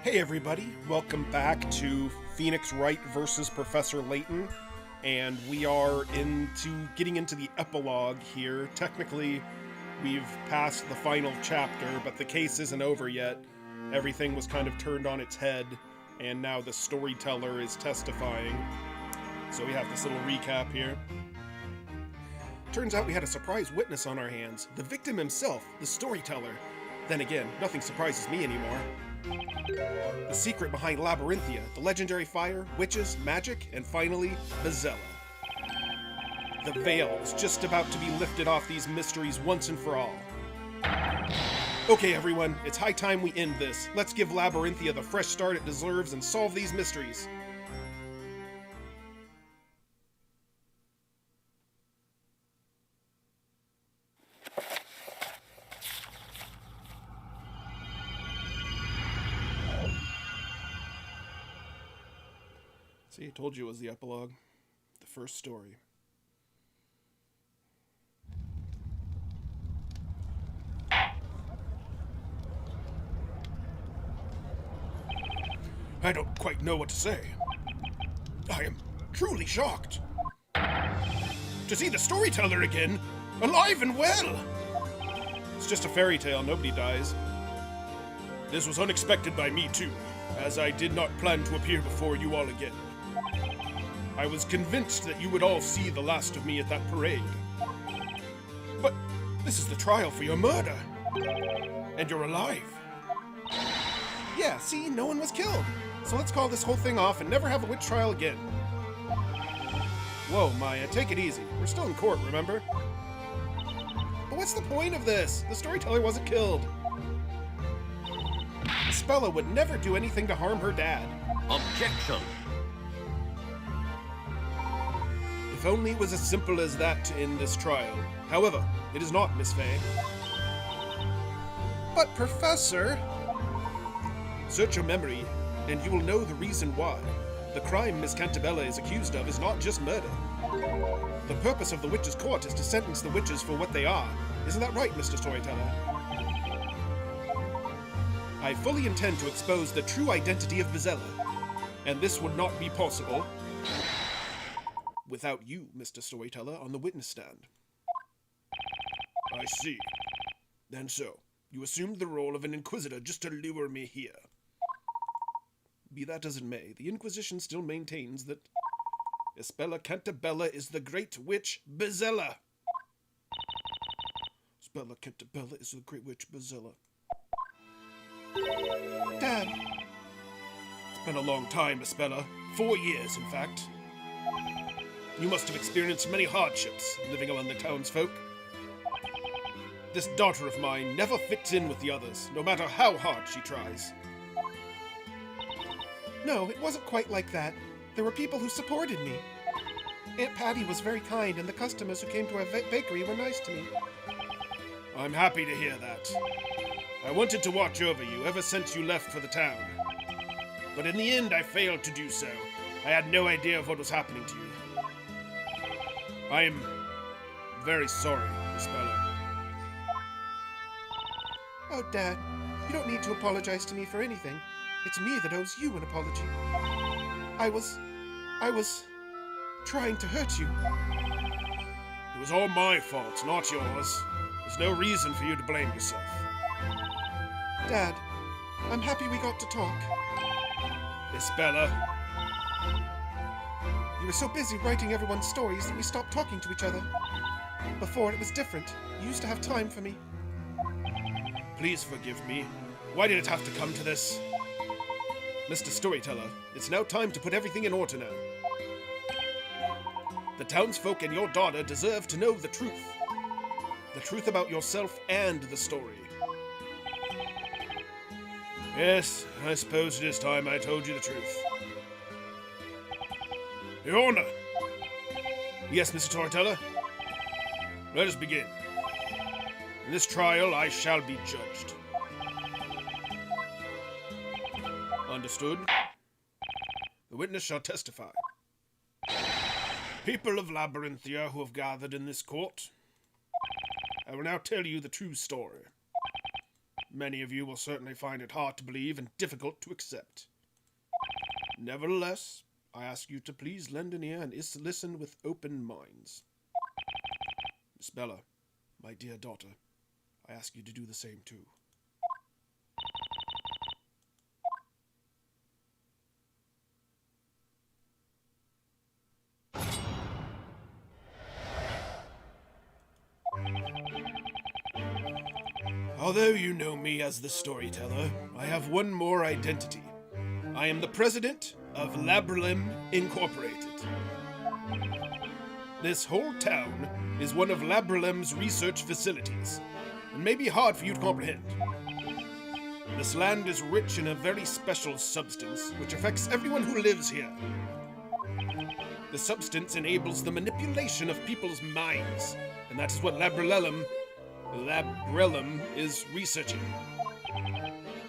Hey everybody, welcome back to Phoenix Wright versus Professor Layton, and we are getting into the epilogue here. Technically, we've passed the final chapter, but the case isn't over yet. Everything was kind of turned on its head, and now the storyteller is testifying. So we have this little recap here. Turns out we had a surprise witness on our hands, the victim himself, the storyteller. Then again, nothing surprises me anymore. The secret behind Labyrinthia, the legendary fire, witches, magic, and finally, Bezella. The veil is just about to be lifted off these mysteries once and for all. Okay everyone, it's high time we end this. Let's give Labyrinthia the fresh start it deserves and solve these mysteries. See, I told you it was the epilogue. The first story. I don't quite know what to say. I am truly shocked. To see the storyteller again, alive and well! It's just a fairy tale, nobody dies. This was unexpected by me too, as I did not plan to appear before you all again. I was convinced that you would all see the last of me at that parade. But this is the trial for your murder. And you're alive. Yeah, see, no one was killed. So let's call this whole thing off and never have a witch trial again. Whoa, Maya, take it easy. We're still in court, remember? But what's the point of this? The storyteller wasn't killed. Spella would never do anything to harm her dad. Objection! If only it was as simple as that to end this trial. However, it is not, Miss Fay. But, Professor... Search your memory, and you will know the reason why. The crime Miss Cantabella is accused of is not just murder. The purpose of the witches' court is to sentence the witches for what they are. Isn't that right, Mr. Storyteller? I fully intend to expose the true identity of Bezella, and this would not be possible without you, Mr. Storyteller, on the witness stand. I see. And so, you assumed the role of an inquisitor just to lure me here. Be that as it may, the Inquisition still maintains that Spella Cantabella is the great witch Bezella. Spella Cantabella is the great witch Bezella. Dad! It's been a long time, Spella. 4 years, in fact. You must have experienced many hardships living among the townsfolk. This daughter of mine never fits in with the others, no matter how hard she tries. No, it wasn't quite like that. There were people who supported me. Aunt Patty was very kind, and the customers who came to our bakery were nice to me. I'm happy to hear that. I wanted to watch over you ever since you left for the town. But in the end, I failed to do so. I had no idea of what was happening to you. I am very sorry, Miss Bella. Oh, Dad, you don't need to apologize to me for anything. It's me that owes you an apology. I was trying to hurt you. It was all my fault, not yours. There's no reason for you to blame yourself. Dad, I'm happy we got to talk. Miss Bella. You were so busy writing everyone's stories that we stopped talking to each other. Before, it was different. You used to have time for me. Please forgive me. Why did it have to come to this? Mr. Storyteller, it's now time to put everything in order now. The townsfolk and your daughter deserve to know the truth. The truth about yourself and the story. Yes, I suppose it is time I told you the truth. Your Honor! Yes, Mr. Storyteller? Let us begin. In this trial, I shall be judged. Understood? The witness shall testify. People of Labyrinthia who have gathered in this court, I will now tell you the true story. Many of you will certainly find it hard to believe and difficult to accept. Nevertheless, I ask you to please lend an ear and listen with open minds. Miss Bella, my dear daughter, I ask you to do the same too. Although you know me as the storyteller, I have one more identity. I am the president of Labralem Incorporated. This whole town is one of Labralem's research facilities, and may be hard for you to comprehend. This land is rich in a very special substance which affects everyone who lives here. The substance enables the manipulation of people's minds, and that is what Labralem is researching.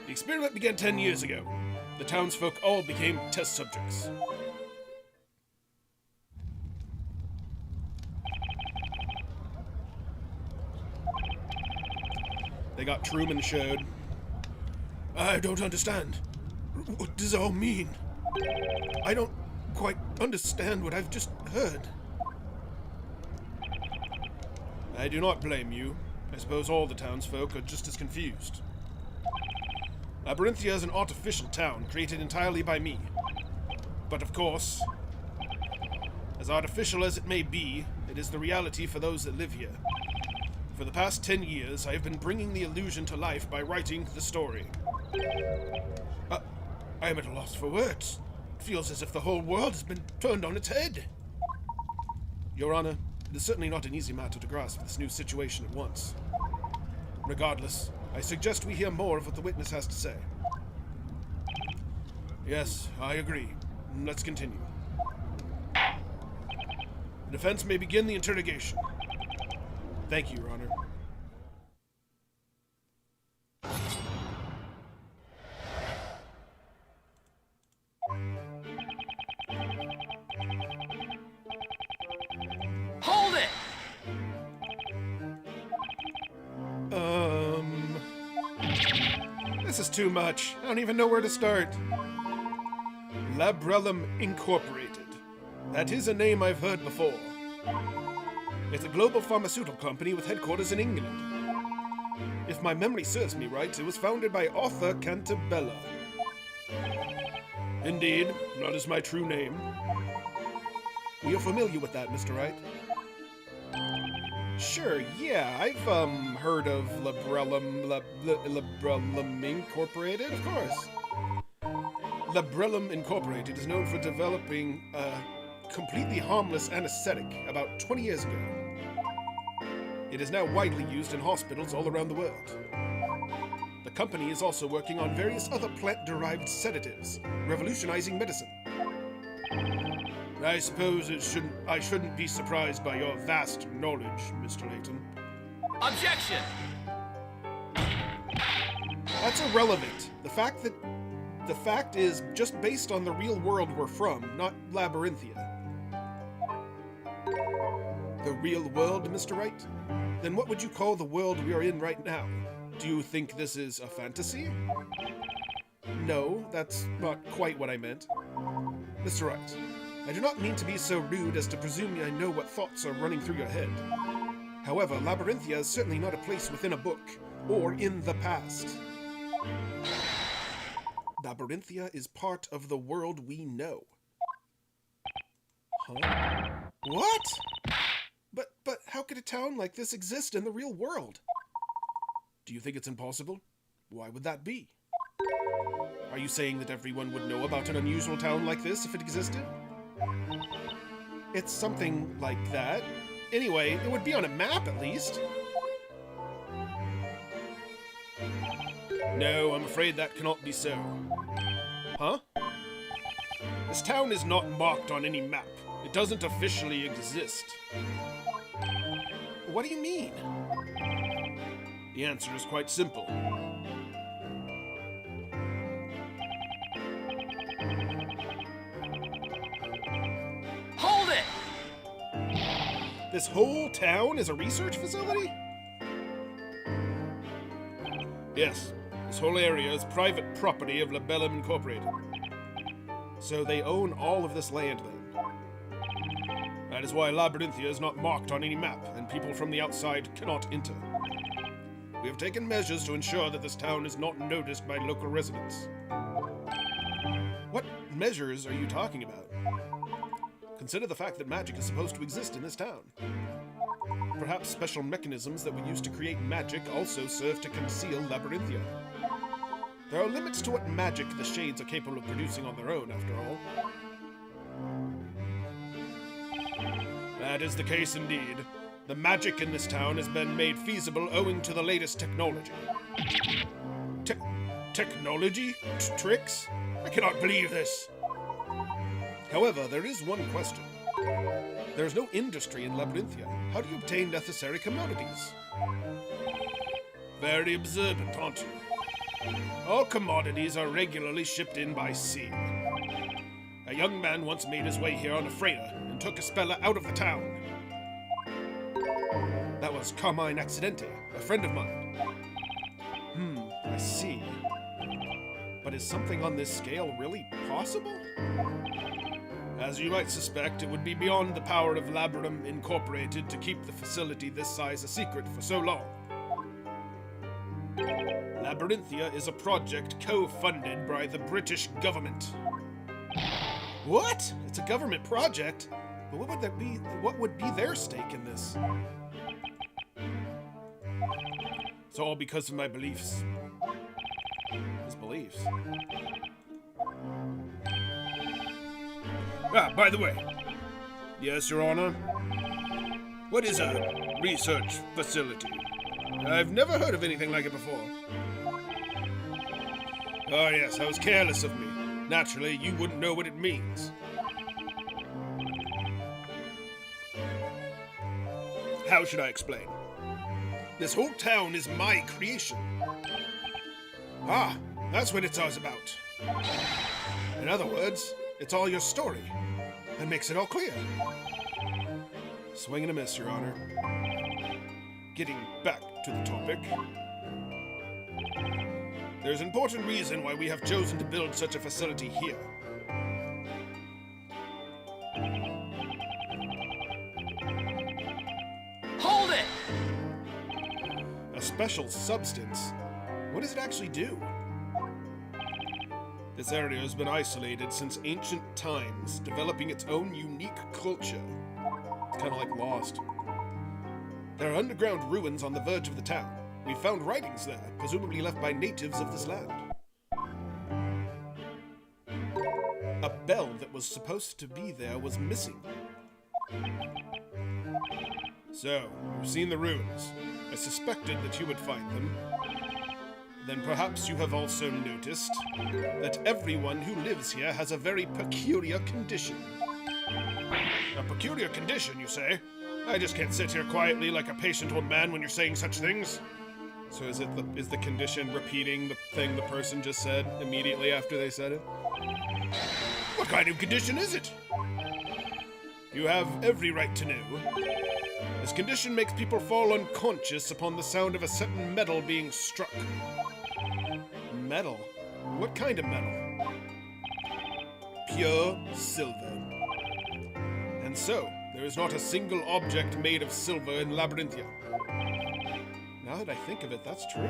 The experiment began 10 years ago. The townsfolk all became test subjects. They got Truman showed. I don't understand. What does it all mean? I don't quite understand what I've just heard. I do not blame you. I suppose all the townsfolk are just as confused. Labyrinthia is an artificial town created entirely by me. But of course, as artificial as it may be, it is the reality for those that live here. For the past 10 years, I have been bringing the illusion to life by writing the story. I am at a loss for words. It feels as if the whole world has been turned on its head. Your Honor, it is certainly not an easy matter to grasp this new situation at once. Regardless, I suggest we hear more of what the witness has to say. Yes, I agree. Let's continue. The defense may begin the interrogation. Thank you, Your Honor. Hold it! This is too much. I don't even know where to start. Labralem Incorporated. That is a name I've heard before. It's a global pharmaceutical company with headquarters in England. If my memory serves me right, it was founded by Arthur Cantabella. Indeed, that is my true name. We are familiar with that, Mr. Wright. Sure, yeah, I've heard of Labralem Incorporated, of course. Labralem Incorporated is known for developing a completely harmless anesthetic about 20 years ago. It is now widely used in hospitals all around the world. The company is also working on various other plant-derived sedatives, revolutionizing medicine. I suppose I shouldn't be surprised by your vast knowledge, Mr. Layton. Objection! That's irrelevant. The fact is just based on the real world we're from, not Labyrinthia. The real world, Mr. Wright? Then what would you call the world we are in right now? Do you think this is a fantasy? No, that's not quite what I meant. Mr. Wright, I do not mean to be so rude as to presume I know what thoughts are running through your head. However, Labyrinthia is certainly not a place within a book, or in the past. Labyrinthia is part of the world we know. Huh? What? But how could a town like this exist in the real world? Do you think it's impossible? Why would that be? Are you saying that everyone would know about an unusual town like this if it existed? It's something like that. Anyway, it would be on a map at least. No, I'm afraid that cannot be so. Huh? This town is not marked on any map. It doesn't officially exist. What do you mean? The answer is quite simple. Hold it! This whole town is a research facility? Yes, This whole area is private property of Labellum Incorporated. So they own all of this land then. That is why Labyrinthia is not marked on any map, and people from the outside cannot enter. We have taken measures to ensure that this town is not noticed by local residents. What measures are you talking about? Consider the fact that magic is supposed to exist in this town. Perhaps special mechanisms that we use to create magic also serve to conceal Labyrinthia. There are limits to what magic the Shades are capable of producing on their own, after all. That is the case indeed. The magic in this town has been made feasible owing to the latest technology. Technology? Tricks? I cannot believe this. However, there is one question. There is no industry in Labyrinthia. How do you obtain necessary commodities? Very observant, aren't you? All commodities are regularly shipped in by sea. A young man once made his way here on a freighter and took a speller out of the town. That was Carmine Accidente, a friend of mine. I see. But is something on this scale really possible? As you might suspect, it would be beyond the power of Labrum Incorporated to keep the facility this size a secret for so long. Labyrinthia is a project co-funded by the British government. What? It's a government project? But what would that be? What would be their stake in this? It's all because of my beliefs. His beliefs. By the way. Yes, Your Honor. What is a research facility? I've never heard of anything like it before. Oh yes, that was careless of me. Naturally, you wouldn't know what it means. How should I explain? This whole town is my creation. Ah, that's what it's all about. In other words, it's all your story. That makes it all clear. Swing and a miss, Your Honor. Getting back to the topic. There's an important reason why we have chosen to build such a facility here. Hold it! A special substance? What does it actually do? This area has been isolated since ancient times, developing its own unique culture. It's kind of like Lost. There are underground ruins on the verge of the town. We found writings there, presumably left by natives of this land. A bell that was supposed to be there was missing. So, you've seen the ruins. I suspected that you would find them. Then perhaps you have also noticed that everyone who lives here has a very peculiar condition. A peculiar condition, you say? I just can't sit here quietly like a patient old man when you're saying such things. So is the condition repeating the thing the person just said immediately after they said it? What kind of condition is it? You have every right to know. This condition makes people fall unconscious upon the sound of a certain metal being struck. Metal? What kind of metal? Pure silver. And so, there is not a single object made of silver in Labyrinthia. Now that I think of it, that's true.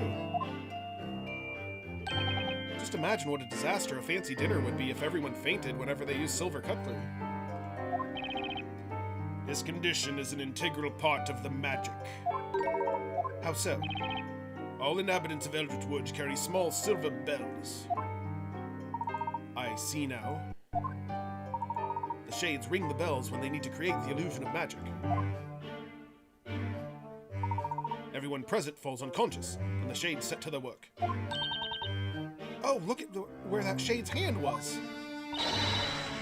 Just imagine what a disaster a fancy dinner would be if everyone fainted whenever they used silver cutlery. This condition is an integral part of the magic. How so? All inhabitants of Eldritch Woods carry small silver bells. I see now. The Shades ring the bells when they need to create the illusion of magic. Everyone present falls unconscious, and the Shades set to their work. Oh, look at where that Shade's hand was!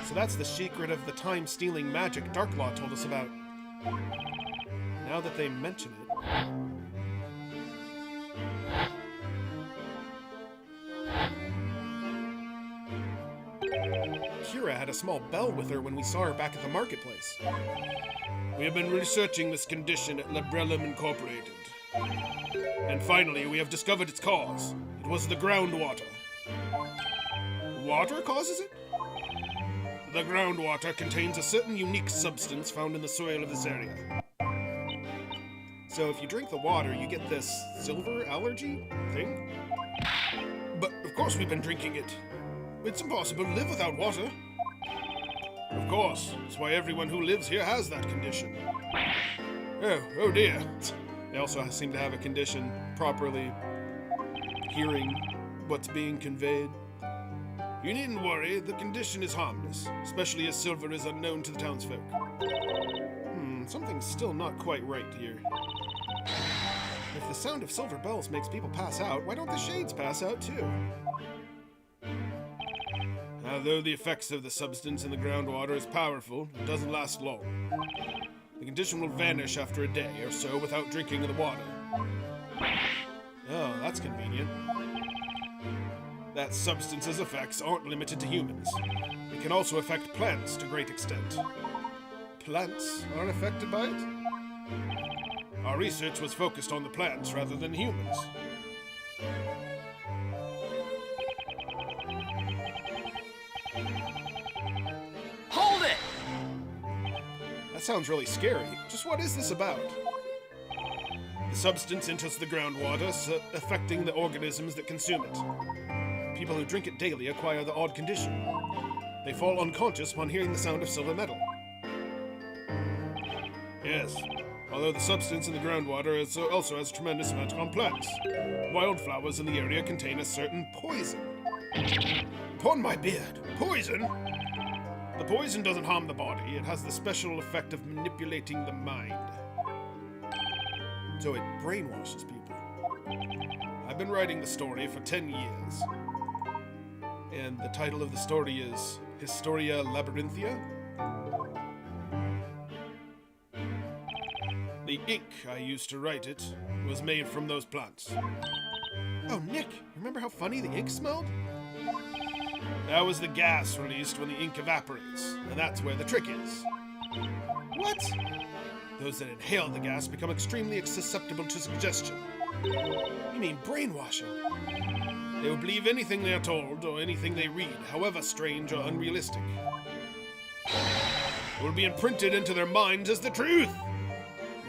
So that's the secret of the time-stealing magic Darklaw told us about. Now that they mention it... Kira had a small bell with her when we saw her back at the marketplace. We have been researching this condition at Labrellum Incorporated. And finally, we have discovered its cause. It was the groundwater. Water causes it? The groundwater contains a certain unique substance found in the soil of this area. So if you drink the water, you get this silver allergy thing? But of course we've been drinking it. It's impossible to live without water. Of course, that's why everyone who lives here has that condition. Oh dear. They also seem to have a condition properly hearing what's being conveyed. You needn't worry, the condition is harmless, especially as silver is unknown to the townsfolk. Something's still not quite right here. If the sound of silver bells makes people pass out, why don't the shades pass out too? Although the effects of the substance in the groundwater is powerful, it doesn't last long. The condition will vanish after a day or so without drinking the water. Oh, that's convenient. That substance's effects aren't limited to humans. It can also affect plants to great extent. Plants are affected by it? Our research was focused on the plants rather than humans. Hold it! That sounds really scary. Just what is this about? The substance enters the groundwater, affecting the organisms that consume it. People who drink it daily acquire the odd condition. They fall unconscious upon hearing the sound of silver metal. Yes, although the substance in the groundwater also has a tremendous effect on plants. Wildflowers in the area contain a certain poison. Upon my beard, poison? The poison doesn't harm the body, it has the special effect of manipulating the mind. So it brainwashes people. I've been writing the story for 10 years. And the title of the story is Historia Labyrinthia. The ink I used to write it was made from those plants. Oh, Nick, remember how funny the ink smelled? That was the gas released when the ink evaporates, and that's where the trick is. What? Those that inhale the gas become extremely susceptible to suggestion. You mean brainwashing? They will believe anything they are told or anything they read, however strange or unrealistic. It will be imprinted into their minds as the truth.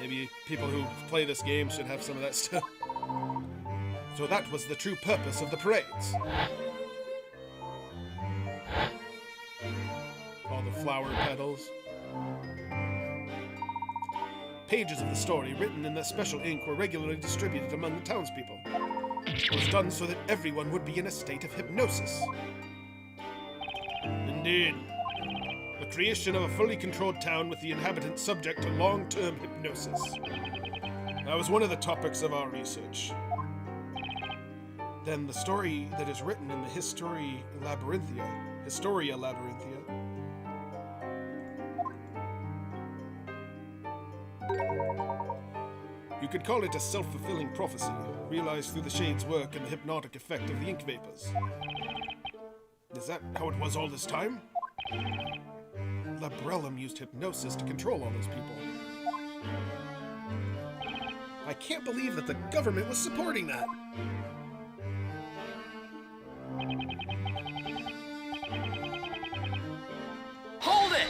Maybe people who play this game should have some of that stuff. So that was the true purpose of the parades. All the flower petals. Pages of the story written in the special ink were regularly distributed among the townspeople. It was done so that everyone would be in a state of hypnosis. Indeed. The creation of a fully controlled town with the inhabitants subject to long-term hypnosis. That was one of the topics of our research. Then the story that is written in the Historia Labyrinthia, you could call it a self-fulfilling prophecy, realized through the Shade's work and the hypnotic effect of the ink vapors. Is that how it was all this time? Labrellum used hypnosis to control all those people. I can't believe that the government was supporting that. Hold it!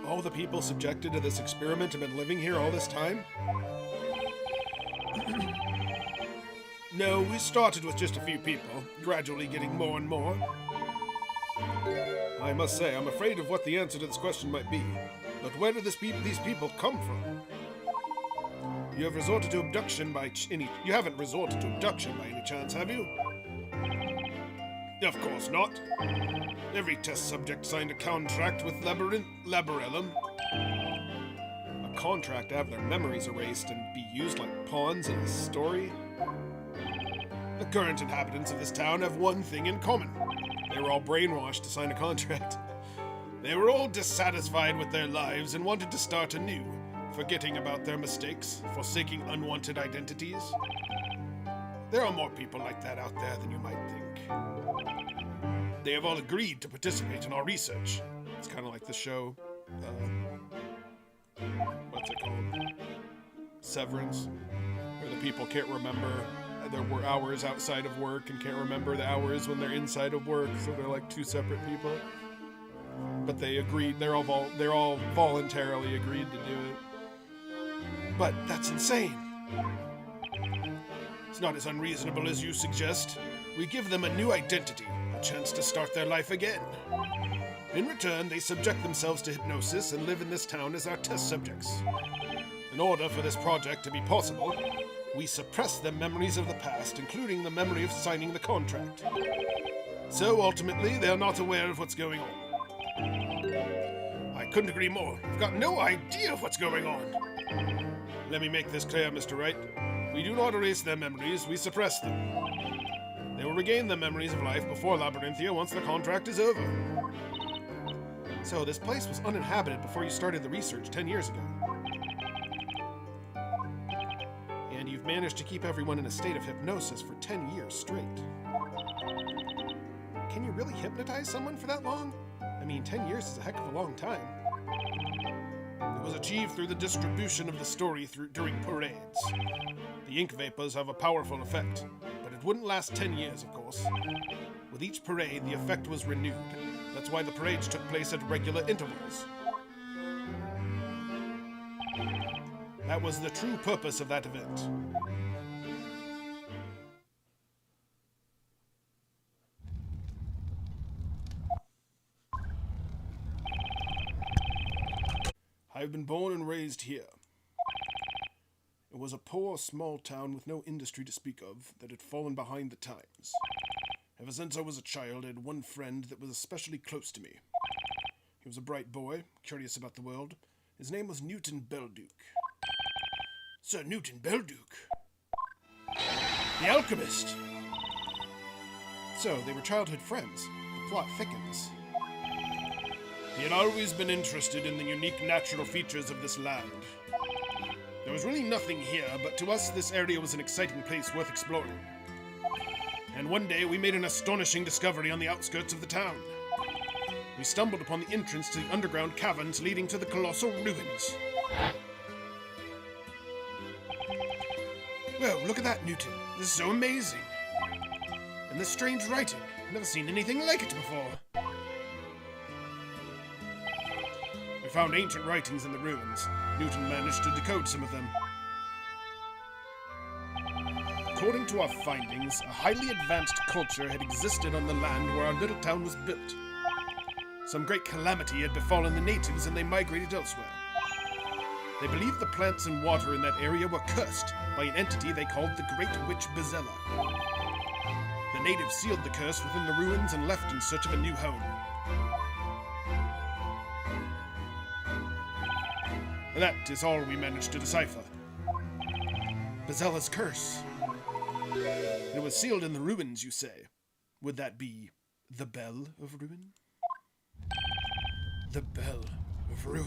All the people subjected to this experiment have been living here all this time? No, we started with just a few people, gradually getting more and more. I must say, I'm afraid of what the answer to this question might be. But where did these people come from? You have resorted to abduction by You haven't resorted to abduction by any chance, have you? Of course not. Every test subject signed a contract with Labrellum. A contract to have their memories erased and be used like pawns in a story? The current inhabitants of this town have one thing in common. They were all brainwashed to sign a contract. They were all dissatisfied with their lives and wanted to start anew, forgetting about their mistakes, forsaking unwanted identities. There are more people like that out there than you might think. They have all agreed to participate in our research. It's kind of like the show, what's it called? Severance. where the people can't remember their hours outside of work and can't remember the hours when they're inside of work, so they're like two separate people. But they agreed, they're all voluntarily agreed to do it. But that's insane. It's not as unreasonable as you suggest. We give them a new identity, a chance to start their life again. In return, they subject themselves to hypnosis and live in this town as our test subjects. In order for this project to be possible, we suppress their memories of the past, including the memory of signing the contract. So ultimately, they are not aware of what's going on. I couldn't agree more. I've got no idea of what's going on. Let me make this clear, Mr. Wright. We do not erase their memories, we suppress them. They will regain their memories of life before Labyrinthia once the contract is over. So this place was uninhabited before you started the research 10 years ago. And you've managed to keep everyone in a state of hypnosis for 10 years straight. Can you really hypnotize someone for that long? I mean, 10 years is a heck of a long time. It was achieved through the distribution of the story during parades. The ink vapors have a powerful effect, but it wouldn't last 10 years, of course. With each parade, the effect was renewed. That's why the parades took place at regular intervals. That was the true purpose of that event. I've been born and raised here. It was a poor, small town with no industry to speak of that had fallen behind the times. Ever since I was a child, I had one friend that was especially close to me. He was a bright boy, curious about the world. His name was Newton Belduke. Sir Newton Belduke. The alchemist! So, they were childhood friends. The plot thickens. He had always been interested in the unique natural features of this land. There was really nothing here, but to us this area was an exciting place worth exploring. And one day we made an astonishing discovery on the outskirts of the town. We stumbled upon the entrance to the underground caverns leading to the colossal ruins. Well, look at that, Newton. This is so amazing. And this strange writing. I've never seen anything like it before. We found ancient writings in the ruins. Newton managed to decode some of them. According to our findings, a highly advanced culture had existed on the land where our little town was built. Some great calamity had befallen the natives and they migrated elsewhere. They believed the plants and water in that area were cursed by an entity they called the Great Witch Bezella. The natives sealed the curse within the ruins and left in search of a new home. That is all we managed to decipher. Bezella's curse. It was sealed in the ruins, you say. Would that be the Bell of Ruin? The Bell of Ruin.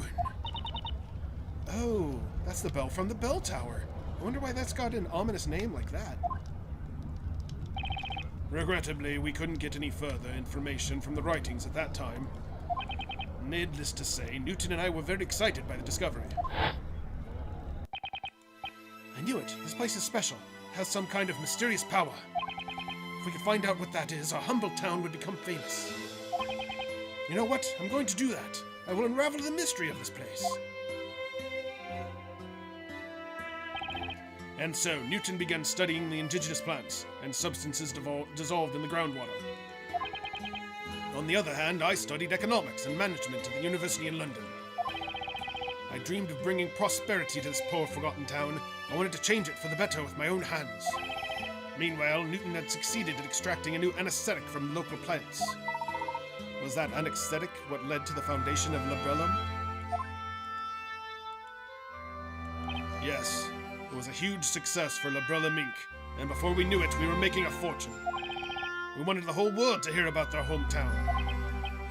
Oh, that's the bell from the bell tower. I wonder why that's got an ominous name like that. Regrettably, we couldn't get any further information from the writings at that time. Needless to say, Newton and I were very excited by the discovery. I knew it. This place is special. It has some kind of mysterious power. If we could find out what that is, our humble town would become famous. You know what? I'm going to do that. I will unravel the mystery of this place. And so, Newton began studying the indigenous plants and substances dissolved in the groundwater. On the other hand, I studied economics and management at the University in London. I dreamed of bringing prosperity to this poor, forgotten town. I wanted to change it for the better with my own hands. Meanwhile, Newton had succeeded at extracting a new anesthetic from local plants. Was that anesthetic what led to the foundation of Labellum? Yes, it was a huge success for Labellum Inc., and before we knew it, we were making a fortune. We wanted the whole world to hear about their hometown.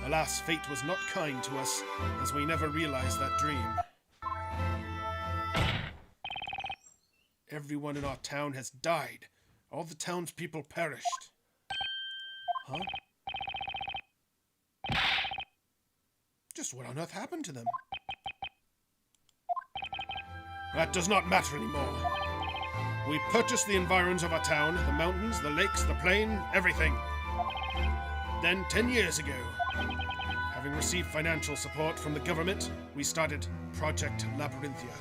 Alas, fate was not kind to us, as we never realized that dream. Everyone in our town has died. All the townspeople perished. Huh? Just what on earth happened to them? That does not matter anymore. We purchased the environs of our town, the mountains, the lakes, the plain, everything. Then, 10 years ago, having received financial support from the government, we started Project Labyrinthia.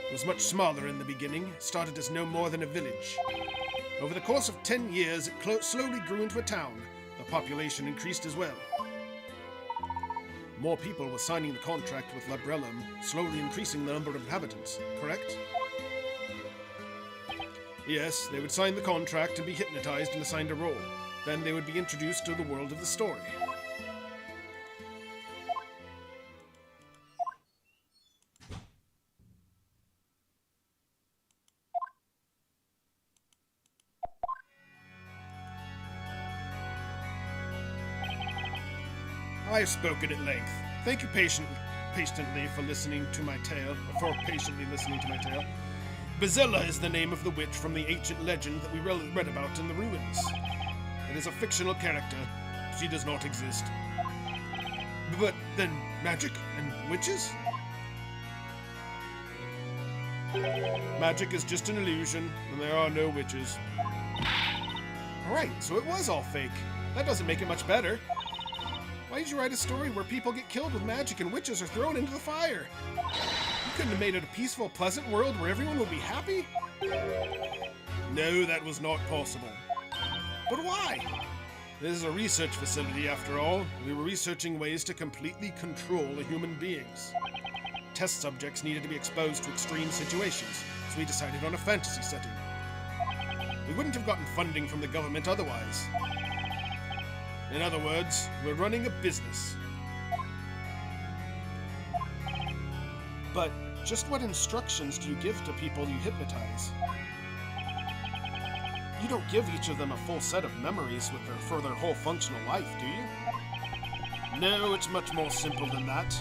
It was much smaller in the beginning, started as no more than a village. Over the course of 10 years, it slowly grew into a town. The population increased as well. More people were signing the contract with Labrellum, slowly increasing the number of inhabitants, correct? Yes, they would sign the contract and be hypnotized and assigned a role. Then they would be introduced to the world of the story. I have spoken at length. Thank you patiently for listening to my tale. Bazilla is the name of the witch from the ancient legend that we read about in the ruins. It is a fictional character. She does not exist. But then, magic and witches? Magic is just an illusion, and there are no witches. Alright, so it was all fake. That doesn't make it much better. Why did you write a story where people get killed with magic and witches are thrown into the fire? You couldn't have made it a peaceful, pleasant world where everyone would be happy? No, that was not possible. But why? This is a research facility, after all. We were researching ways to completely control the human beings. Test subjects needed to be exposed to extreme situations, so we decided on a fantasy setting. We wouldn't have gotten funding from the government otherwise. In other words, we're running a business. But just what instructions do you give to people you hypnotize? You don't give each of them a full set of memories for their whole functional life, do you? No, it's much more simple than that.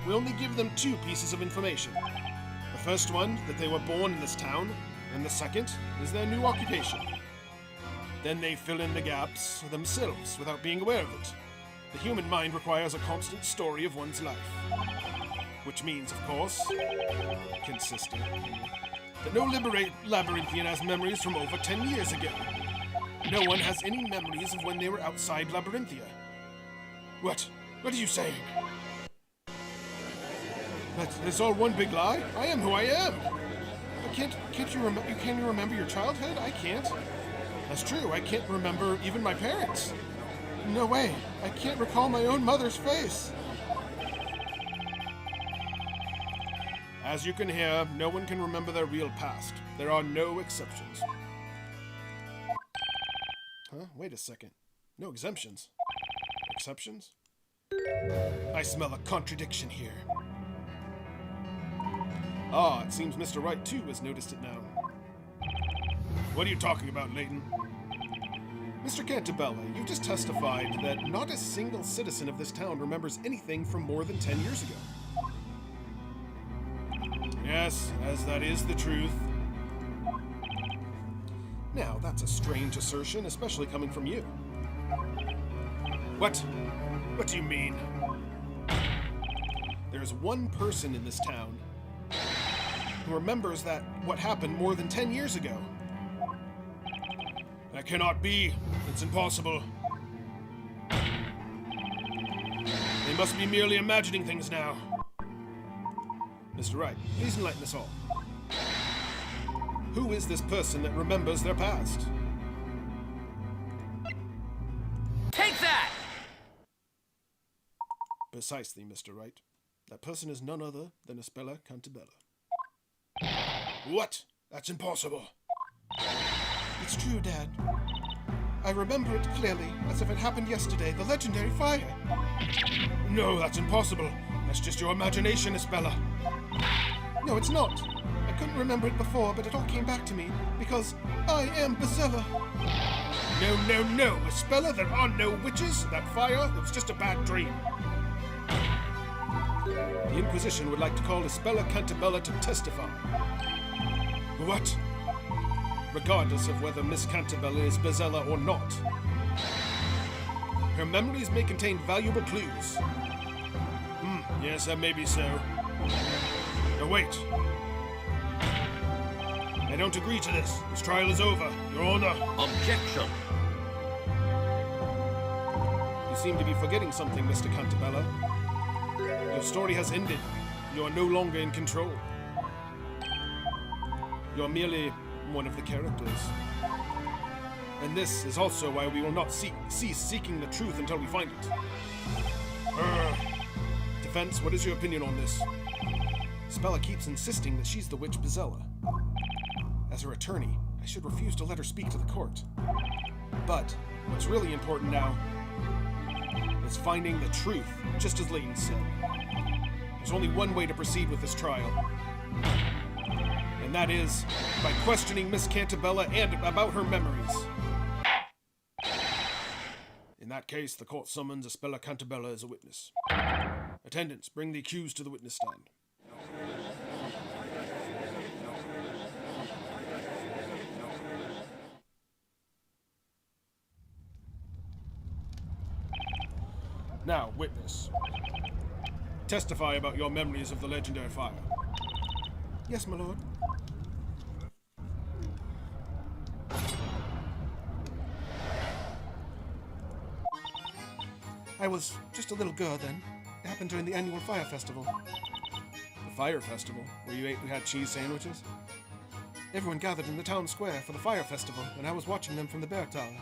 We only give them 2 pieces of information. The first one, that they were born in this town, and the second is their new occupation. Then they fill in the gaps themselves without being aware of it. The human mind requires a constant story of one's life. Which means, of course, consistent, that no Labyrinthian has memories from over 10 years ago. No one has any memories of when they were outside Labyrinthia. What? What are you saying? That's all one big lie? I am who I am! Can't you remember your childhood? I can't. That's true, I can't remember even my parents. No way, I can't recall my own mother's face. As you can hear, no one can remember their real past. There are no exceptions. Huh? Wait a second. No exemptions. Exceptions? I smell a contradiction here. Ah, it seems Mr. Wright, too, has noticed it now. What are you talking about, Layton? Mr. Cantabella, you've just testified that not a single citizen of this town remembers anything from more than 10 years ago. Yes, as that is the truth. Now, that's a strange assertion, especially coming from you. What? What do you mean? There's one person in this town who remembers what happened more than 10 years ago. That cannot be. It's impossible. They must be merely imagining things now. Mr. Wright, please enlighten us all. Who is this person that remembers their past? Take that! Precisely, Mr. Wright. That person is none other than Espella Cantabella. What? That's impossible. It's true, Dad. I remember it clearly, as if it happened yesterday, the legendary fire. No, that's impossible. That's just your imagination, Espella. No, it's not. I couldn't remember it before, but it all came back to me, because I am Bazilla. No, Espella, there are no witches. That fire, it was just a bad dream. The Inquisition would like to call Espella Cantabella to testify. What? Regardless of whether Miss Cantabella is Bazilla or not. Her memories may contain valuable clues. Yes, that may be so. Now wait. don't agree to this. This trial is over, Your Honor. Objection. You seem to be forgetting something, Mr. Cantabella. Your story has ended. You are no longer in control. You're merely one of the characters. And this is also why we will not cease seeking the truth until we find it. Defense, what is your opinion on this? Spella keeps insisting that she's the witch Bizella. As her attorney, I should refuse to let her speak to the court. But what's really important now is finding the truth, just as Layton said. There's only one way to proceed with this trial. And that is by questioning Miss Cantabella and about her memories. In that case, the court summons Spella Cantabella as a witness. Attendants, bring the accused to the witness stand. Now, witness. Testify about your memories of the legendary fire. Yes, my lord. I was just a little girl then. It happened during the annual fire festival. The fire festival? Where we had cheese sandwiches? Everyone gathered in the town square for the fire festival, and I was watching them from the bear tower.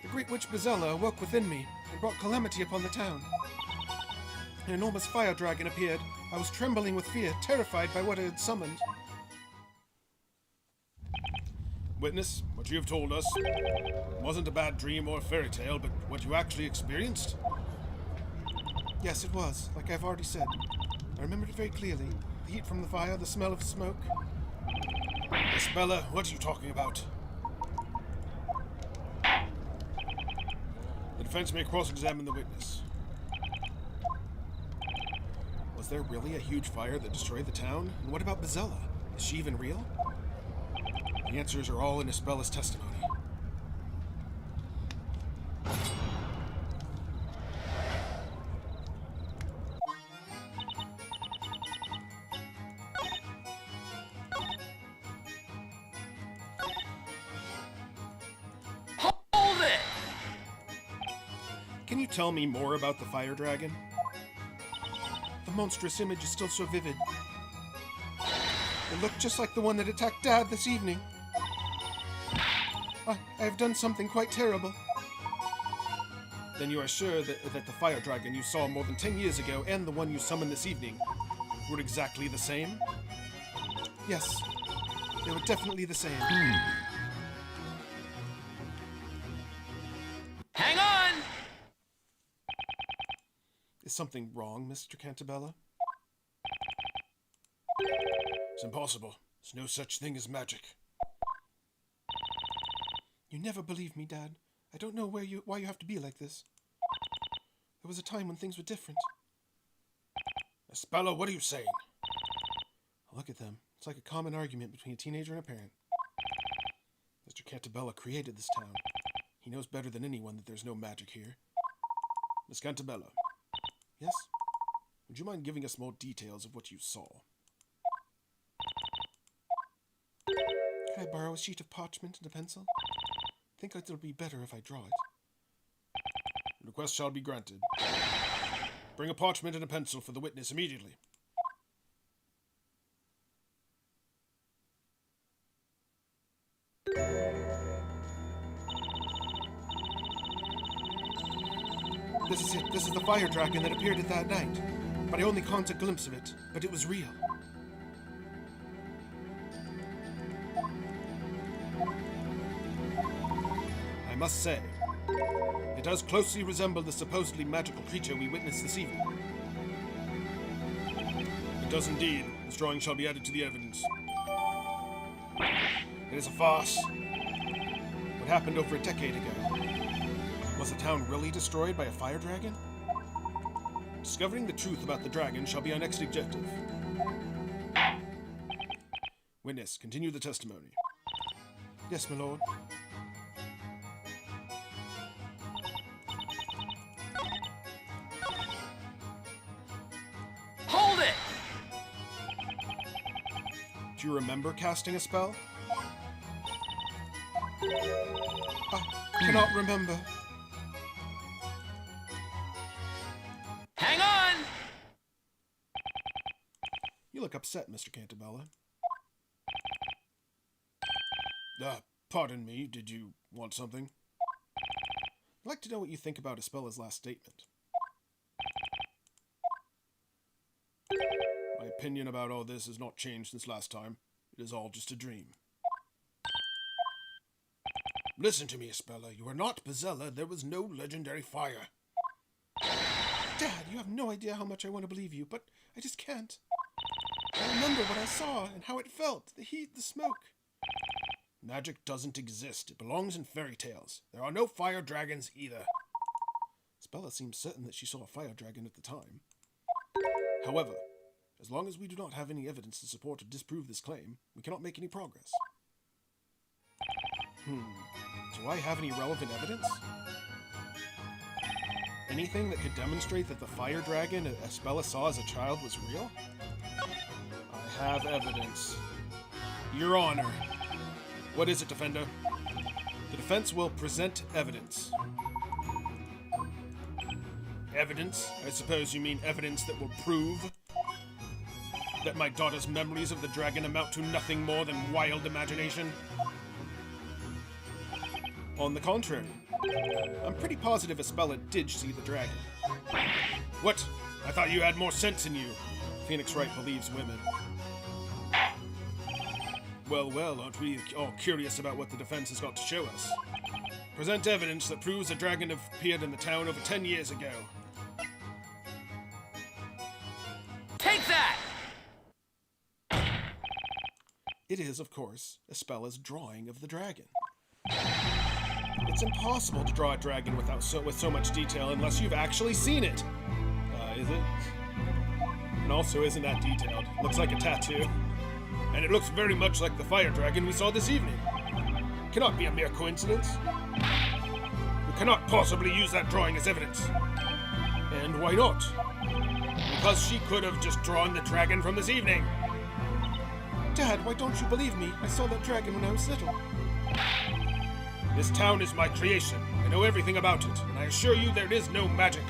The great witch Bizella awoke within me and brought calamity upon the town. An enormous fire dragon appeared. I was trembling with fear, terrified by what it had summoned. Witness, what you have told us wasn't a bad dream or a fairy tale, but what you actually experienced? Yes, it was, like I've already said. I remembered it very clearly. The heat from the fire, the smell of smoke. Miss Bella, what are you talking about? The defense may cross-examine the witness. Was there really a huge fire that destroyed the town? And what about Bizella? Is she even real? The answers are all in Isbella's testimony. Hold it! Can you tell me more about the fire dragon? The monstrous image is still so vivid. It looked just like the one that attacked Dad this evening. I have done something quite terrible. Then you are sure that the fire dragon you saw more than 10 years ago and the one you summoned this evening were exactly the same? Yes, they were definitely the same. Hang on! Is something wrong, Mr. Cantabella? It's impossible. There's no such thing as magic. You never believe me, Dad. I don't know why you have to be like this. There was a time when things were different. Isbella, what are you saying? Look at them. It's like a common argument between a teenager and a parent. Mr. Cantabella created this town. He knows better than anyone that there's no magic here. Miss Cantabella. Yes? Would you mind giving us more details of what you saw? Can I borrow a sheet of parchment and a pencil? I think it'll be better if I draw it. The request shall be granted. Bring a parchment and a pencil for the witness immediately. This is it. This is the fire dragon that appeared that night. But I only caught a glimpse of it. But it was real. I must say, it does closely resemble the supposedly magical creature we witnessed this evening. It does indeed. This drawing shall be added to the evidence. It is a farce. What happened over a decade ago? Was the town really destroyed by a fire dragon? Discovering the truth about the dragon shall be our next objective. Witness, continue the testimony. Yes, my lord. Hold it! Do you remember casting a spell? I cannot remember. Hang on! You look upset, Mr. Cantabella. Pardon me, did you want something? I'd like to know what you think about Ispella's last statement. My opinion about all this has not changed since last time. It is all just a dream. Listen to me, Ispella. You are not Bezella. There was no legendary fire. Dad, you have no idea how much I want to believe you, but I just can't. I remember what I saw and how it felt. The heat, the smoke. Magic doesn't exist. It belongs in fairy tales. There are no fire dragons either. Ispella seems certain that she saw a fire dragon at the time. However, as long as we do not have any evidence to support or disprove this claim, we cannot make any progress. Do I have any relevant evidence? Anything that could demonstrate that the fire dragon Ispella saw as a child was real? I have evidence. Your Honor. What is it, Defender? The defense will present evidence. Evidence? I suppose you mean evidence that will prove that my daughter's memories of the dragon amount to nothing more than wild imagination? On the contrary, I'm pretty positive Ispella did see the dragon. What? I thought you had more sense in you. Phoenix Wright believes women. Well, aren't we all curious about what the defense has got to show us? Present evidence that proves a dragon appeared in the town over 10 years ago. Take that! It is, of course, Ispella's drawing of the dragon. It's impossible to draw a dragon with so much detail unless you've actually seen it. Is it? And also, isn't that detailed? Looks like a tattoo. And it looks very much like the fire dragon we saw this evening. Cannot be a mere coincidence. You cannot possibly use that drawing as evidence. And why not? Because she could have just drawn the dragon from this evening. Dad, why don't you believe me? I saw that dragon when I was little. This town is my creation. I know everything about it, and I assure you there is no magic.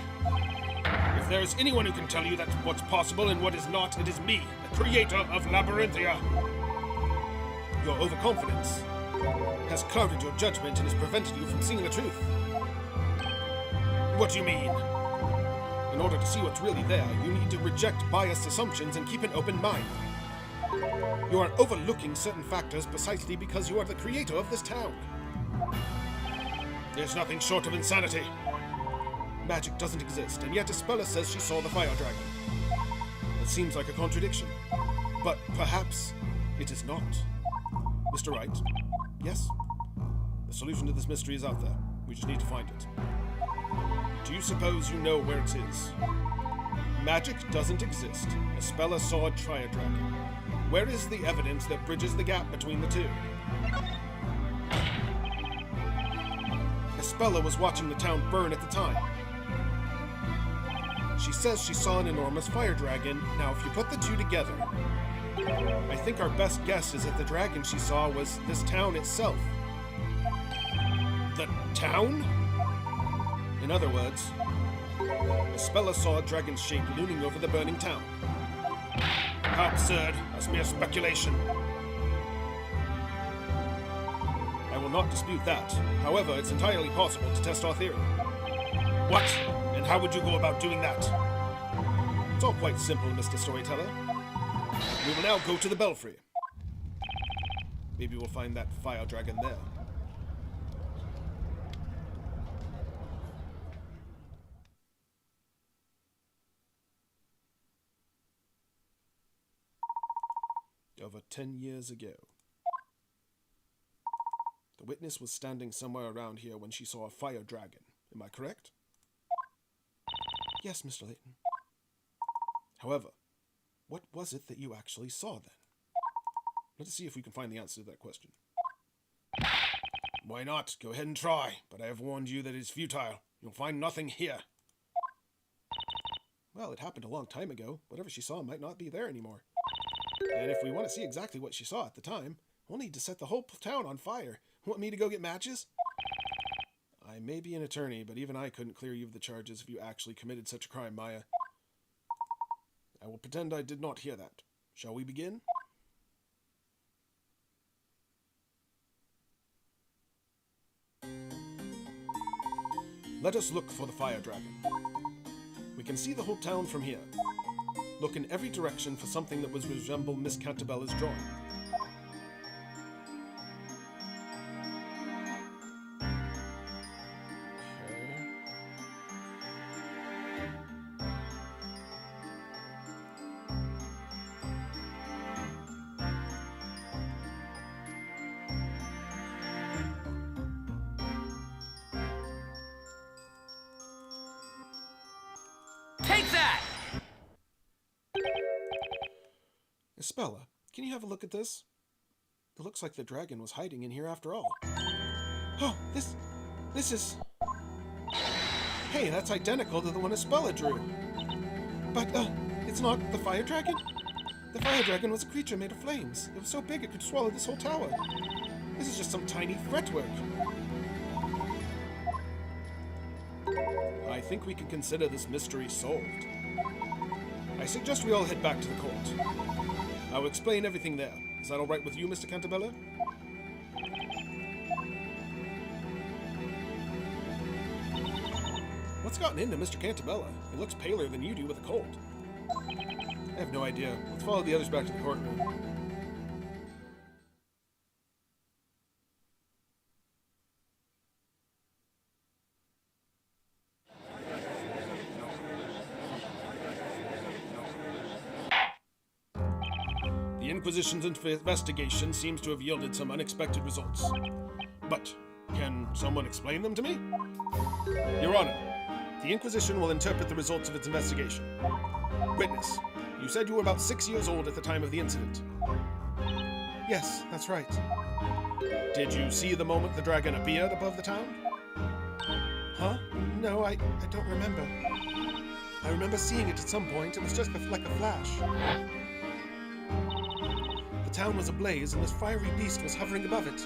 If there is anyone who can tell you that what's possible and what is not, it is me, the creator of Labyrinthia. Your overconfidence has clouded your judgment and has prevented you from seeing the truth. What do you mean? In order to see what's really there, you need to reject biased assumptions and keep an open mind. You are overlooking certain factors precisely because you are the creator of this town. There's nothing short of insanity. Magic doesn't exist, and yet Ispella says she saw the fire dragon. It seems like a contradiction, but perhaps it is not. Mr. Wright, yes? The solution to this mystery is out there. We just need to find it. Do you suppose you know where it is? Magic doesn't exist. Ispella saw a fire dragon. Where is the evidence that bridges the gap between the two? Ispella was watching the town burn at the time. She says she saw an enormous fire dragon. Now, if you put the two together, I think our best guess is that the dragon she saw was this town itself. The town? In other words, Ispella saw a dragon's shape looming over the burning town. How absurd. That's mere speculation. I will not dispute that. However, it's entirely possible to test our theory. What? And how would you go about doing that? It's all quite simple, Mr. Storyteller. We will now go to the belfry. Maybe we'll find that fire dragon there. Over 10 years ago. The witness was standing somewhere around here when she saw a fire dragon. Am I correct? Yes, Mr. Layton. However, what was it that you actually saw then? Let us see if we can find the answer to that question. Why not? Go ahead and try, but I have warned you that it is futile. You'll find nothing here. Well, it happened a long time ago. Whatever she saw might not be there anymore. And if we want to see exactly what she saw at the time, we'll need to set the whole town on fire. Want me to go get matches? I may be an attorney, but even I couldn't clear you of the charges if you actually committed such a crime, Maya. I will pretend I did not hear that. Shall we begin? Let us look for the fire dragon. We can see the whole town from here. Look in every direction for something that would resemble Miss Cantabella's drawing. Take that! Espella, can you have a look at this? It looks like the dragon was hiding in here after all. Oh, this is... Hey, that's identical to the one Espella drew. But, it's not the fire dragon? The fire dragon was a creature made of flames. It was so big it could swallow this whole tower. This is just some tiny fretwork. I think we can consider this mystery solved. I suggest we all head back to the court. I will explain everything there. Is that all right with you, Mr. Cantabella? What's gotten into Mr. Cantabella? He looks paler than you do with a cold. I have no idea. Let's follow the others back to the courtroom. The Inquisition's investigation seems to have yielded some unexpected results. But can someone explain them to me? Your Honor, the Inquisition will interpret the results of its investigation. Witness, you said you were about 6 years old at the time of the incident. Yes, that's right. Did you see the moment the dragon appeared above the town? Huh? No, I don't remember. I remember seeing it at some point. It was just like a flash. The town was ablaze and this fiery beast was hovering above it.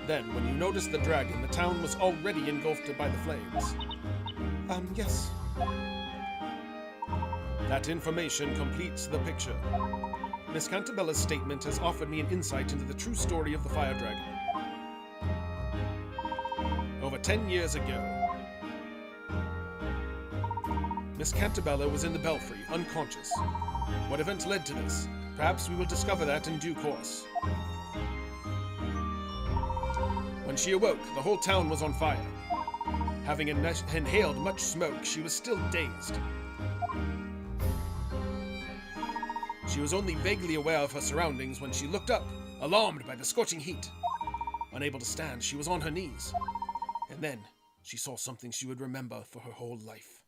Then, when you noticed the dragon, the town was already engulfed by the flames. Yes. That information completes the picture. Miss Cantabella's statement has offered me an insight into the true story of the fire dragon. Over 10 years ago, Miss Cantabella was in the belfry, unconscious. What events led to this? Perhaps we will discover that in due course. When she awoke, the whole town was on fire. Having inhaled much smoke, she was still dazed. She was only vaguely aware of her surroundings when she looked up, alarmed by the scorching heat. Unable to stand, she was on her knees. And then, she saw something she would remember for her whole life.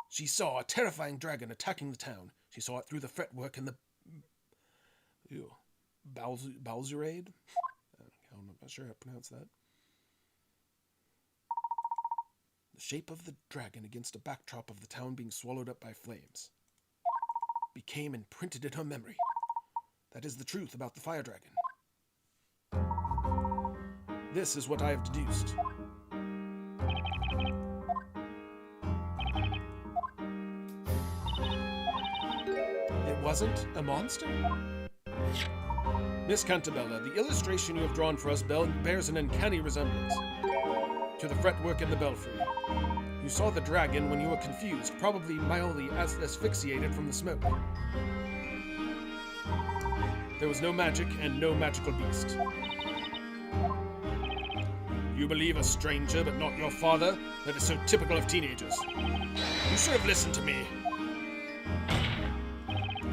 She saw a terrifying dragon attacking the town. She saw it through the fretwork and the... Balzurade? I'm not sure how to pronounce that. The shape of the dragon against a backdrop of the town being swallowed up by flames became imprinted in her memory. That is the truth about the fire dragon. This is what I have deduced. It wasn't a monster? Miss Cantabella, the illustration you have drawn for us bears an uncanny resemblance to the fretwork in the belfry. You saw the dragon when you were confused, probably mildly asphyxiated from the smoke. There was no magic and no magical beast. You believe a stranger but not your father? That is so typical of teenagers. You should have listened to me.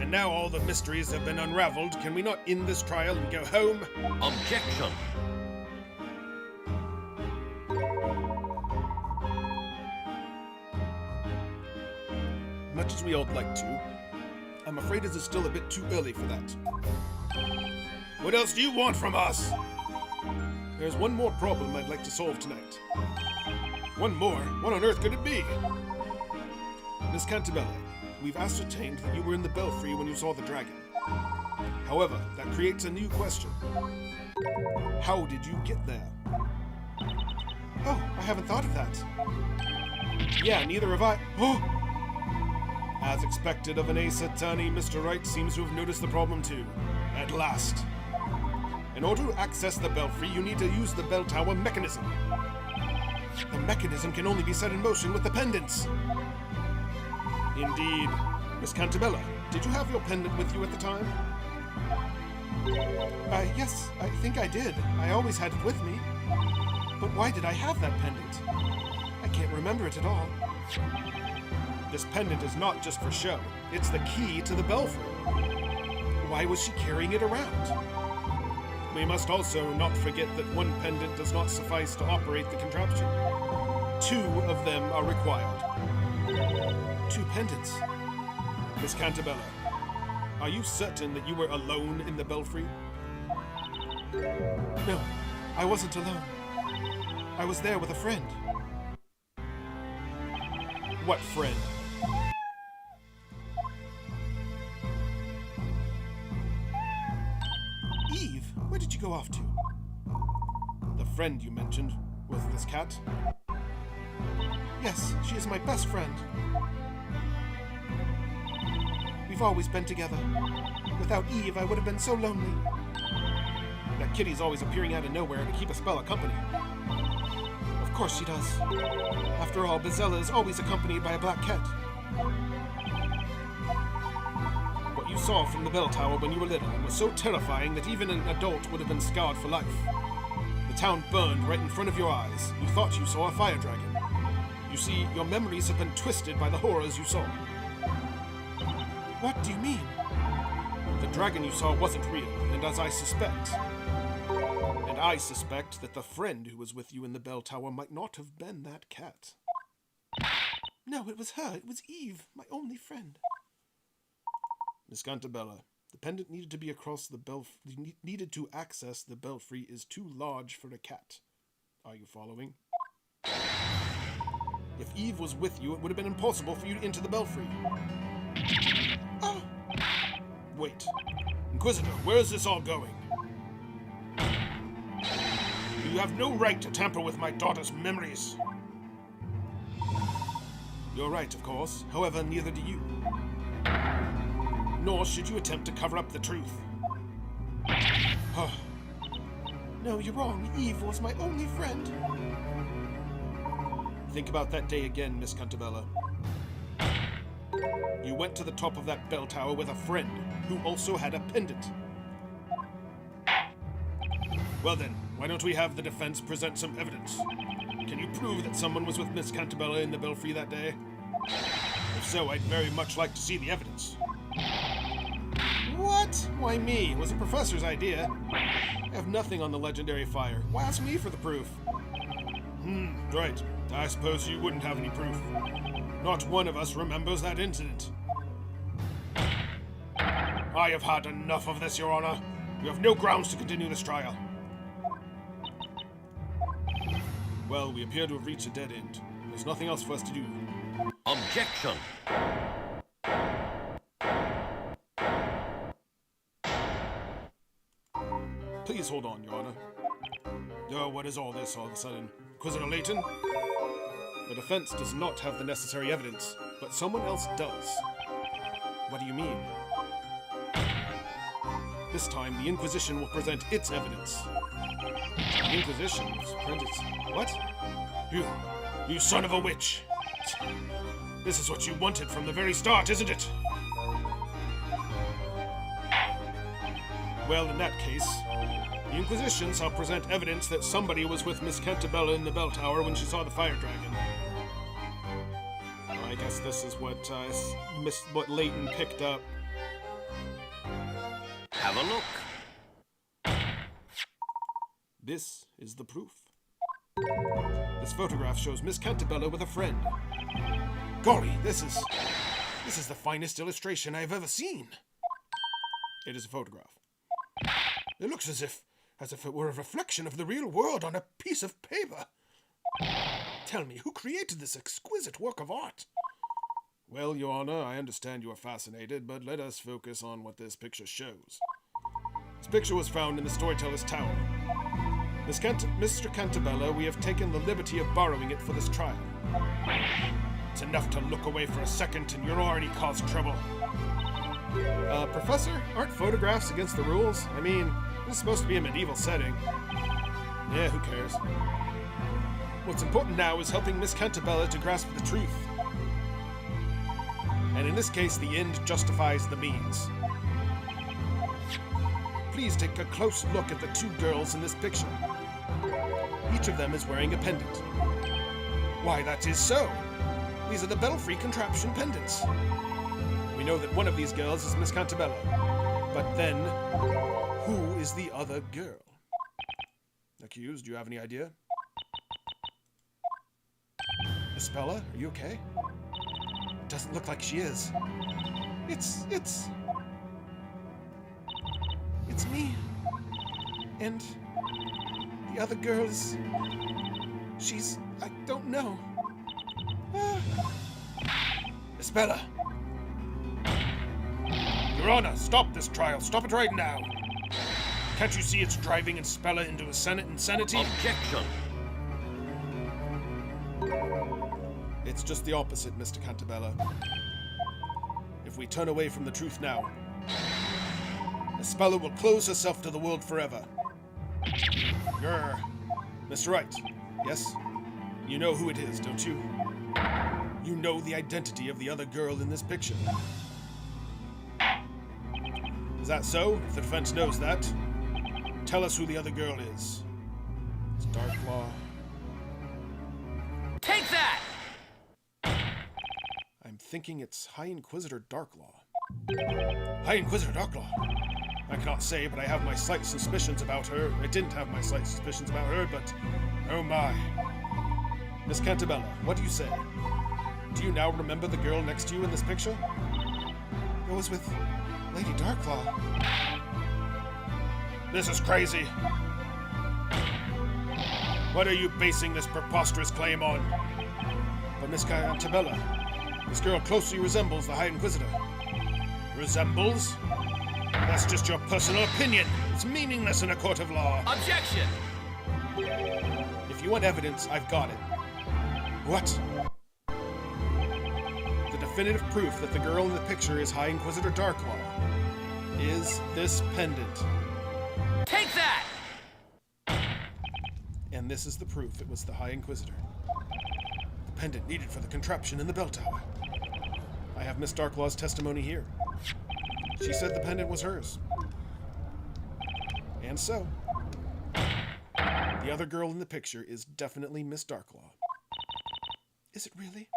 And now all the mysteries have been unraveled. Can we not end this trial and go home? Objection! Much as we all like to, I'm afraid it is still a bit too early for that. What else do you want from us? There's one more problem I'd like to solve tonight. One more? What on earth could it be? Miss Cantabella, we've ascertained that you were in the belfry when you saw the dragon. However, that creates a new question. How did you get there? Oh, I haven't thought of that. Yeah, neither have I. Oh! As expected of an ace attorney, Mr. Wright seems to have noticed the problem too. At last. In order to access the belfry, you need to use the bell tower mechanism. The mechanism can only be set in motion with the pendants. Indeed. Miss Cantabella, did you have your pendant with you at the time? Yes, I think I did. I always had it with me. But why did I have that pendant? I can't remember it at all. This pendant is not just for show. It's the key to the belfry. Why was she carrying it around? We must also not forget that one pendant does not suffice to operate the contraption. 2 of them are required. 2 pendants. Miss Cantabella, are you certain that you were alone in the belfry? No, I wasn't alone. I was there with a friend. What friend? Eve, where did you go off to? The friend you mentioned was this cat? Yes, she is my best friend. We've always been together. Without Eve, I would have been so lonely. That kitty's always appearing out of nowhere to keep a spell of company. Of course she does. After all, Bezella is always accompanied by a black cat. What you saw from the bell tower when you were little was so terrifying that even an adult would have been scarred for life. The town burned right in front of your eyes. You thought you saw a fire dragon. You see, your memories have been twisted by the horrors you saw. What do you mean? The dragon you saw wasn't real, and I suspect that the friend who was with you in the bell tower might not have been that cat. No, it was her. It was Eve, my only friend. Miss Cantabella, the pendant needed to be across the needed to access the belfry is too large for a cat. Are you following? If Eve was with you, it would have been impossible for you to enter the belfry. Oh! Wait. Inquisitor, where is this all going? You have no right to tamper with my daughter's memories. You're right, of course. However, neither do you. Nor should you attempt to cover up the truth. No, you're wrong. Eve was my only friend. Think about that day again, Miss Cantabella. You went to the top of that bell tower with a friend who also had a pendant. Well then, why don't we have the defense present some evidence? Can you prove that someone was with Miss Cantabella in the belfry that day? If so, I'd very much like to see the evidence. What? Why me? It was the professor's idea. I have nothing on the legendary fire. Why ask me for the proof? Right. I suppose you wouldn't have any proof. Not one of us remembers that incident. I have had enough of this, Your Honor. You have no grounds to continue this trial. Well, we appear to have reached a dead end. There's nothing else for us to do. Objection! Please hold on, Your Honor. What is all this all of a sudden? Inquisitor Layton? The defense does not have the necessary evidence, but someone else does. What do you mean? This time, the Inquisition will present its evidence. The Inquisition will present its... What? You son of a witch! This is what you wanted from the very start, isn't it? Well, in that case, the Inquisition shall present evidence that somebody was with Miss Cantabella in the bell tower when she saw the fire dragon. Well, I guess this is what Layton picked up. Have a look. This is the proof. This photograph shows Miss Cantabella with a friend. Golly, this is the finest illustration I've ever seen. It is a photograph. It looks as if it were a reflection of the real world on a piece of paper. Tell me, who created this exquisite work of art? Well, Your Honor, I understand you are fascinated, but let us focus on what this picture shows. This picture was found in the Storyteller's Tower. Mr. Cantabella, we have taken the liberty of borrowing it for this trial. It's enough to look away for a second and you're already caused trouble. Professor, aren't photographs against the rules? I mean, this is supposed to be a medieval setting. Yeah, who cares? What's important now is helping Miss Cantabella to grasp the truth. And in this case, the end justifies the means. Please take a close look at the two girls in this picture. Each of them is wearing a pendant. Why, that is so. These are the belfry contraption pendants. We know that one of these girls is Miss Cantabella. But then, who is the other girl? Accused, do you have any idea? Isabella, are you okay? Doesn't look like she is. It's me. And the other girl is... I don't know. Isabella! Your Honor, stop this trial. Stop it right now. Can't you see it's driving Isabella into insanity? Objection. It's just the opposite, Mr. Cantabella. If we turn away from the truth now, Isabella will close herself to the world forever. Grr. Mr. Wright, yes? You know who it is, don't you? You know the identity of the other girl in this picture. Is that so? If the defense knows that, tell us who the other girl is. It's Darklaw. Take that! I'm thinking it's High Inquisitor Darklaw. High Inquisitor Darklaw? I cannot say, but I have my slight suspicions about her. I didn't have my slight suspicions about her, but... oh my. Miss Cantabella, what do you say? Do you now remember the girl next to you in this picture? It was with Lady Darklaw. This is crazy. What are you basing this preposterous claim on? But Miss Cantabella, this girl closely resembles the High Inquisitor. Resembles? That's just your personal opinion. It's meaningless in a court of law. Objection! If you want evidence, I've got it. What? The definitive proof that the girl in the picture is High Inquisitor Darklaw is this pendant. Take that! And this is the proof it was the High Inquisitor. The pendant needed for the contraption in the bell tower. I have Miss Darklaw's testimony here. She said the pendant was hers. And so, the other girl in the picture is definitely Miss Darklaw. Is it really?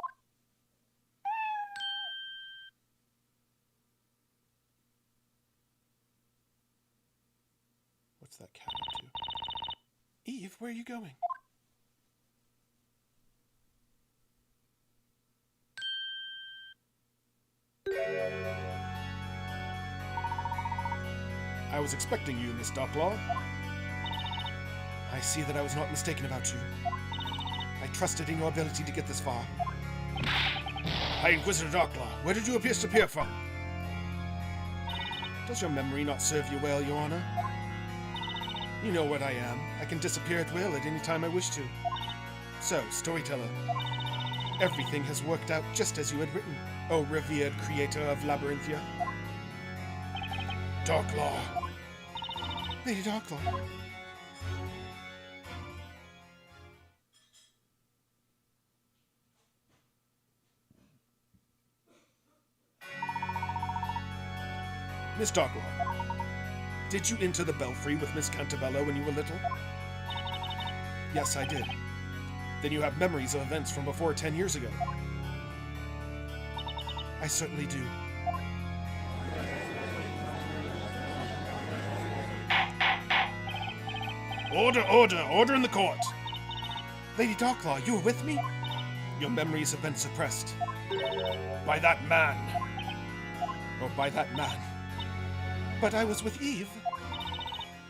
What's that cat up to? Eve, where are you going? I was expecting you, Miss Darklaw. I see that I was not mistaken about you. I trusted in your ability to get this far. High Inquisitor Darklaw, where did you appear from? Does your memory not serve you well, Your Honor? You know what I am. I can disappear at will at any time I wish to. So, Storyteller, everything has worked out just as you had written, O revered creator of Labyrinthia. Darklaw. Lady Darklaw. Miss Darklaw, did you enter the belfry with Miss Cantabella when you were little? Yes, I did. Then you have memories of events from before 10 years ago. I certainly do. Order, order, order in the court! Lady Darklaw, you were with me? Your memories have been suppressed. By that man. Or by that man. But I was with Eve.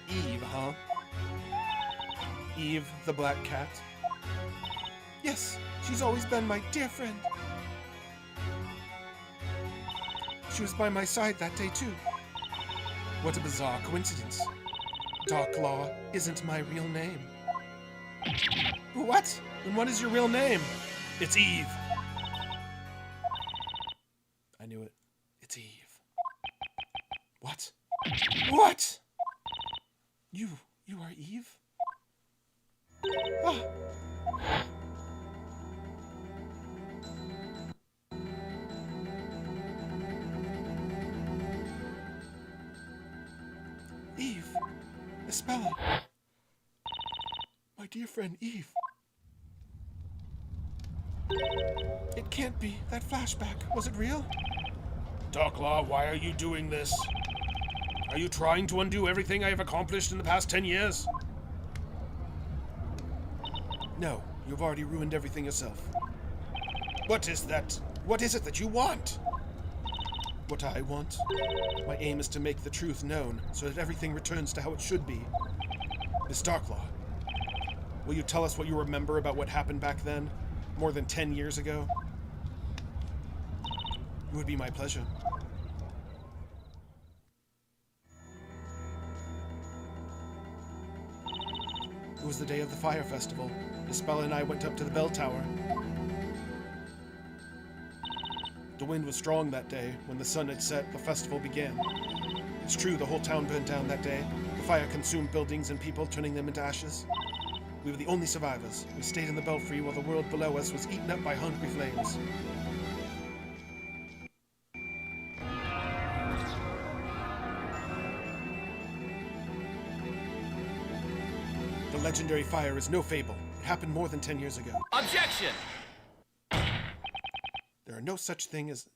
Eve, huh? Eve, the black cat. Yes, she's always been my dear friend. She was by my side that day, too. What a bizarre coincidence. Dark Law isn't my real name. What? And what is your real name? It's Eve. I knew it. It's Eve. What? What? You are Eve? Ah. Eve. Espella. My dear friend Eve. It can't be. That flashback. Was it real? Darklaw, why are you doing this? Are you trying to undo everything I have accomplished in the past 10 years? No, you've already ruined everything yourself. What is that? What is it that you want? What I want? My aim is to make the truth known so that everything returns to how it should be. Miss Darklaw, will you tell us what you remember about what happened back then? More than 10 years ago? It would be my pleasure. It was the day of the fire festival. Espella and I went up to the bell tower. The wind was strong that day. When the sun had set, the festival began. It's true, the whole town burned down that day. The fire consumed buildings and people, turning them into ashes. We were the only survivors. We stayed in the belfry while the world below us was eaten up by hungry flames. The legendary fire is no fable. It happened more than 10 years ago. Objection! There are no such things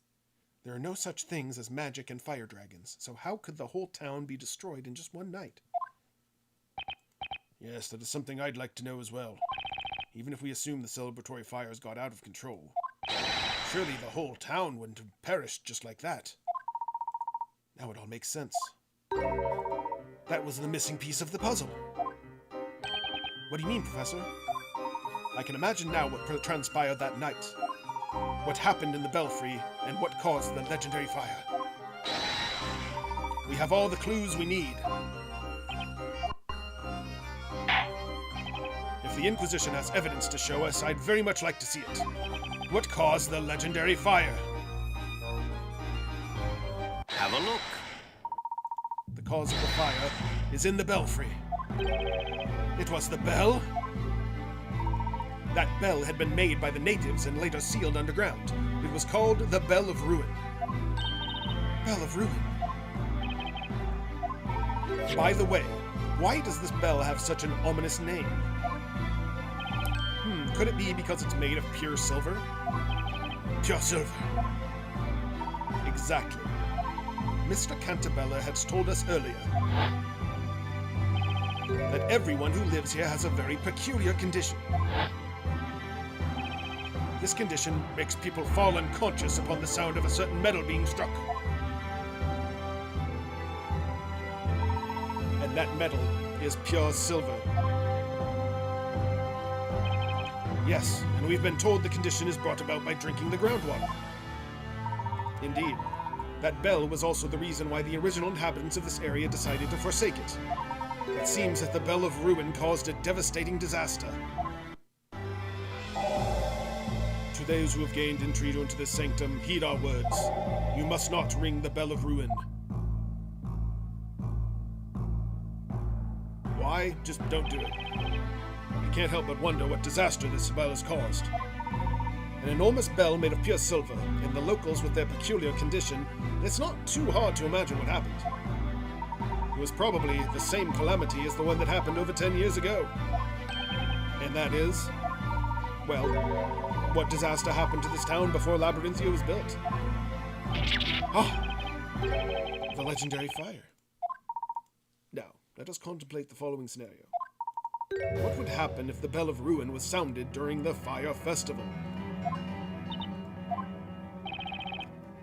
as magic and fire dragons, so how could the whole town be destroyed in just one night? Yes, that is something I'd like to know as well. Even if we assume the celebratory fires got out of control, surely the whole town wouldn't have perished just like that. Now it all makes sense. That was the missing piece of the puzzle. What do you mean, Professor? I can imagine now what transpired that night. What happened in the belfry, and what caused the legendary fire. We have all the clues we need. If the Inquisition has evidence to show us, I'd very much like to see it. What caused the legendary fire? Have a look. The cause of the fire is in the belfry. It was the bell? That bell had been made by the natives and later sealed underground. It was called the Bell of Ruin. Bell of Ruin? By the way, why does this bell have such an ominous name? Could it be because it's made of pure silver? Pure silver. Exactly. Mr. Cantabella had told us earlier that everyone who lives here has a very peculiar condition. This condition makes people fall unconscious upon the sound of a certain metal being struck. And that metal is pure silver. Yes, and we've been told the condition is brought about by drinking the groundwater. Indeed. That bell was also the reason why the original inhabitants of this area decided to forsake it. It seems that the Bell of Ruin caused a devastating disaster. To those who have gained entry into this sanctum, heed our words. You must not ring the Bell of Ruin. Why? Just don't do it. I can't help but wonder what disaster this bell has caused. An enormous bell made of pure silver, and the locals with their peculiar condition, it's not too hard to imagine what happened. It was probably the same calamity as the one that happened over 10 years ago. And that is, well, what disaster happened to this town before Labyrinthia was built? The legendary fire. Now, let us contemplate the following scenario. What would happen if the Bell of Ruin was sounded during the Fire Festival?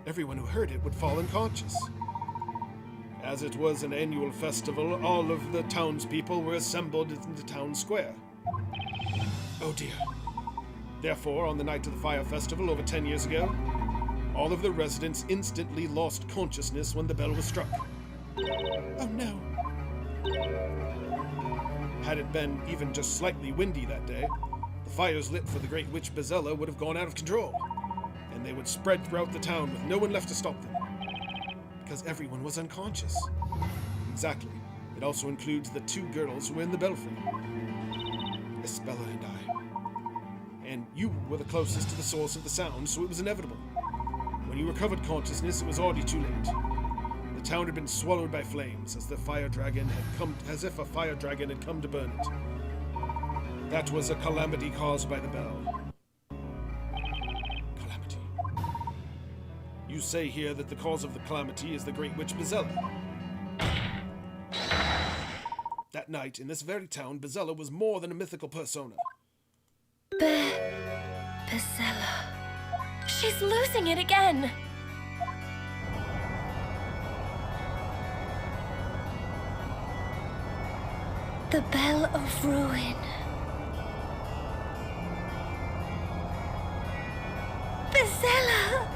Everyone who heard it would fall unconscious. As it was an annual festival, all of the townspeople were assembled in the town square. Oh dear. Therefore, on the night of the fire festival over 10 years ago, all of the residents instantly lost consciousness when the bell was struck. Oh no. Had it been even just slightly windy that day, the fires lit for the Great Witch Bezella would have gone out of control, and they would spread throughout the town with no one left to stop them, because everyone was unconscious. Exactly. It also includes the 2 girls who were in the belfry. Isabella and I. And you were the closest to the source of the sound, so it was inevitable. When you recovered consciousness, it was already too late. The town had been swallowed by flames, as if a fire dragon had come to burn it. That was a calamity caused by the bell. Calamity. You say here that the cause of the calamity is the Great Witch Bezella. That night, in this very town, Bezella was more than a mythical persona. Bezella. She's losing it again. The Bell of Ruin. Bezella!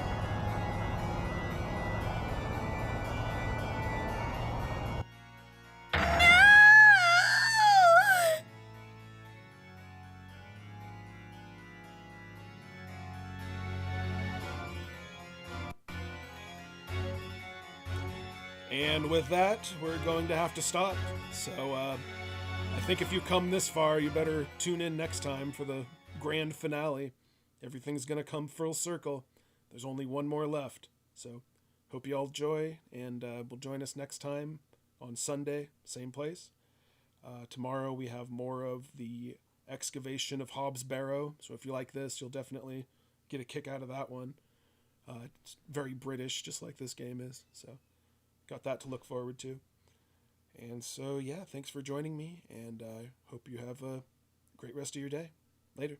And with that, we're going to have to stop. So, I think if you come this far, you better tune in next time for the grand finale. Everything's gonna come full circle. There's only one more left. So, hope you all enjoy, and will join us next time on Sunday, same place. Tomorrow we have more of the excavation of Hobbs Barrow. So if you like this, you'll definitely get a kick out of that one. It's very British, just like this game is. So, got that to look forward to. And so, yeah, thanks for joining me, and I hope you have a great rest of your day. Later.